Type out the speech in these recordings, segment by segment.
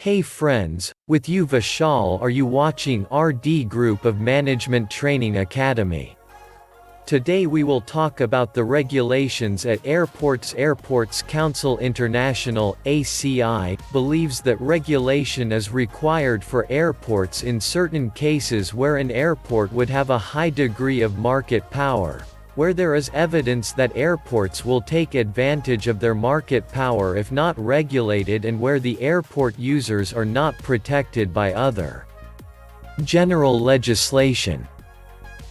Hey friends, with you Vishal. Are you watching RD Group of Management Training Academy? Today we will talk about the regulations at airports. Airports Council International (ACI) believes that regulation is required for airports in certain cases where an airport would have a high degree of market power, where there is evidence that airports will take advantage of their market power if not regulated, and where the airport users are not protected by other general legislation.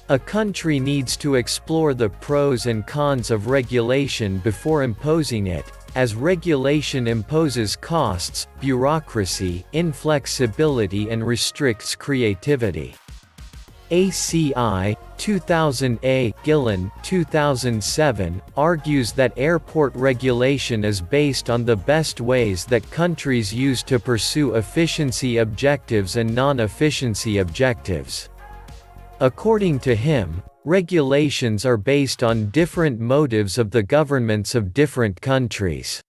A country needs to explore the pros and cons of regulation before imposing it, as regulation imposes costs, bureaucracy, inflexibility and restricts creativity. ACI, 2000a, Gillen, 2007, argues that airport regulation is based on the best ways that countries use to pursue efficiency objectives and non-efficiency objectives. According to him, regulations are based on different motives of the governments of different countries.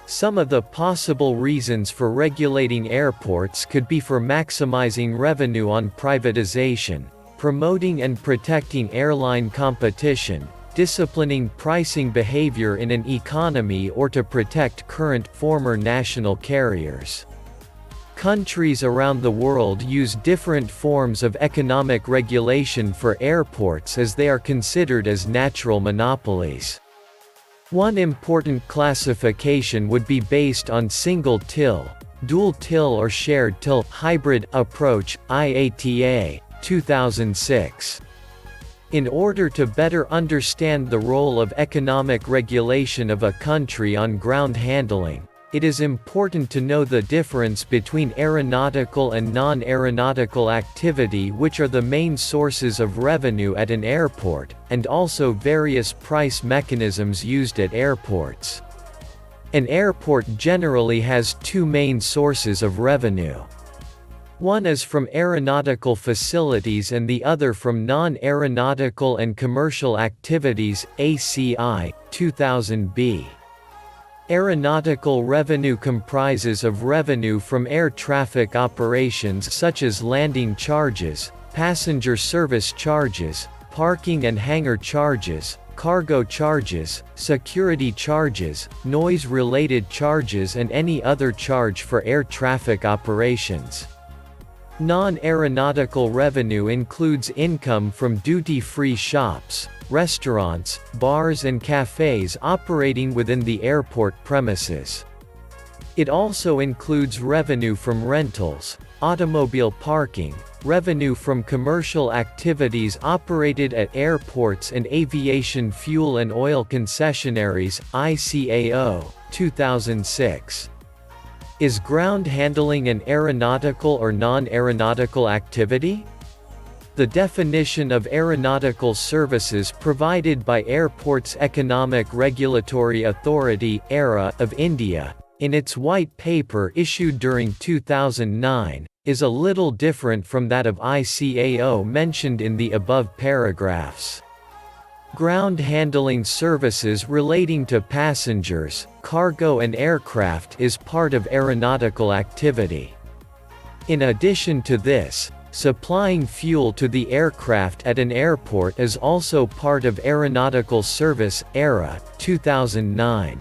Some of the possible reasons for regulating airports could be for maximizing revenue on privatization, promoting and protecting airline competition, disciplining pricing behavior in an economy, or to protect current, former national carriers. Countries around the world use different forms of economic regulation for airports as they are considered as natural monopolies. One important classification would be based on single-till, dual-till or shared-till hybrid approach, IATA, 2006. In order to better understand the role of economic regulation of a country on ground handling, it is important to know the difference between aeronautical and non-aeronautical activity, which are the main sources of revenue at an airport, and also various price mechanisms used at airports. An airport generally has two main sources of revenue. One is from aeronautical facilities and the other from non-aeronautical and commercial activities. ACI, 2000b. Aeronautical revenue comprises of revenue from air traffic operations such as landing charges, passenger service charges, parking and hangar charges, cargo charges, security charges, noise-related charges and any other charge for air traffic operations. Non-aeronautical revenue includes income from duty-free shops, restaurants, bars and cafes operating within the airport premises. It also includes revenue from rentals, automobile parking, revenue from commercial activities operated at airports and aviation fuel and oil concessionaries. ICAO, 2006. Is ground handling an aeronautical or non-aeronautical activity? The definition of aeronautical services provided by Airports Economic Regulatory Authority (AERA) of India, in its white paper issued during 2009, is a little different from that of ICAO mentioned in the above paragraphs. Ground handling services relating to passengers, cargo and aircraft is part of aeronautical activity. In addition to this, supplying fuel to the aircraft at an airport is also part of aeronautical service. AERA, 2009.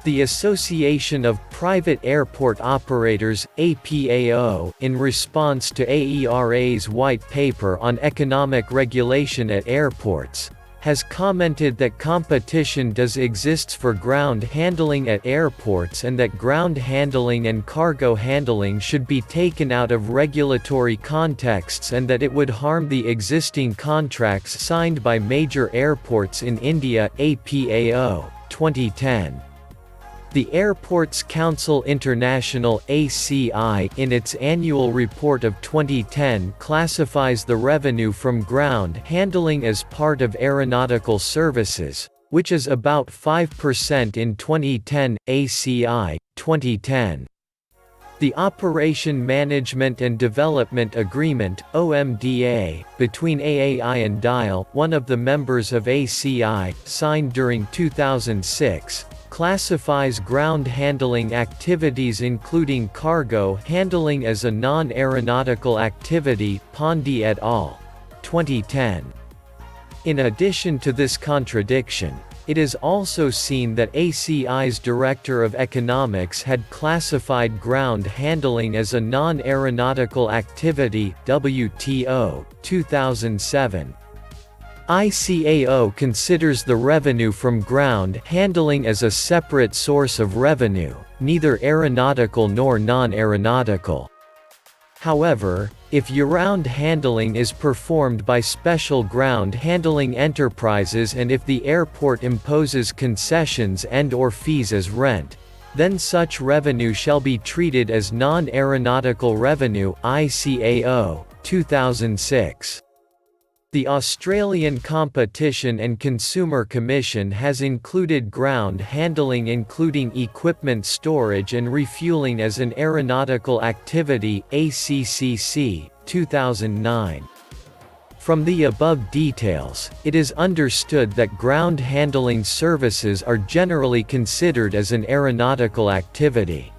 The Association of Private Airport Operators (APAO), in response to AERA's white paper on economic regulation at airports, has commented that competition does exist for ground handling at airports and that ground handling and cargo handling should be taken out of regulatory contexts, and that it would harm the existing contracts signed by major airports in India. APAO, 2010. The Airports Council International (ACI) in its annual report of 2010 classifies the revenue from ground handling as part of aeronautical services, which is about 5% in 2010. ACI, 2010. The Operation Management and Development Agreement (OMDA) between AAI and DIAL, one of the members of ACI, signed during 2006, classifies ground handling activities including cargo handling as a non-aeronautical activity, Pondy et al. 2010. In addition to this contradiction, it is also seen that ACI's Director of Economics had classified ground handling as a non-aeronautical activity, WTO, 2007. ICAO considers the revenue from ground handling as a separate source of revenue, neither aeronautical nor non-aeronautical. However, if year-round handling is performed by special ground handling enterprises and if the airport imposes concessions and/or fees as rent, then such revenue shall be treated as non-aeronautical revenue, ICAO, 2006. The Australian Competition and Consumer Commission has included ground handling including equipment storage and refueling as an aeronautical activity, ACCC, 2009. From the above details, it is understood that ground handling services are generally considered as an aeronautical activity.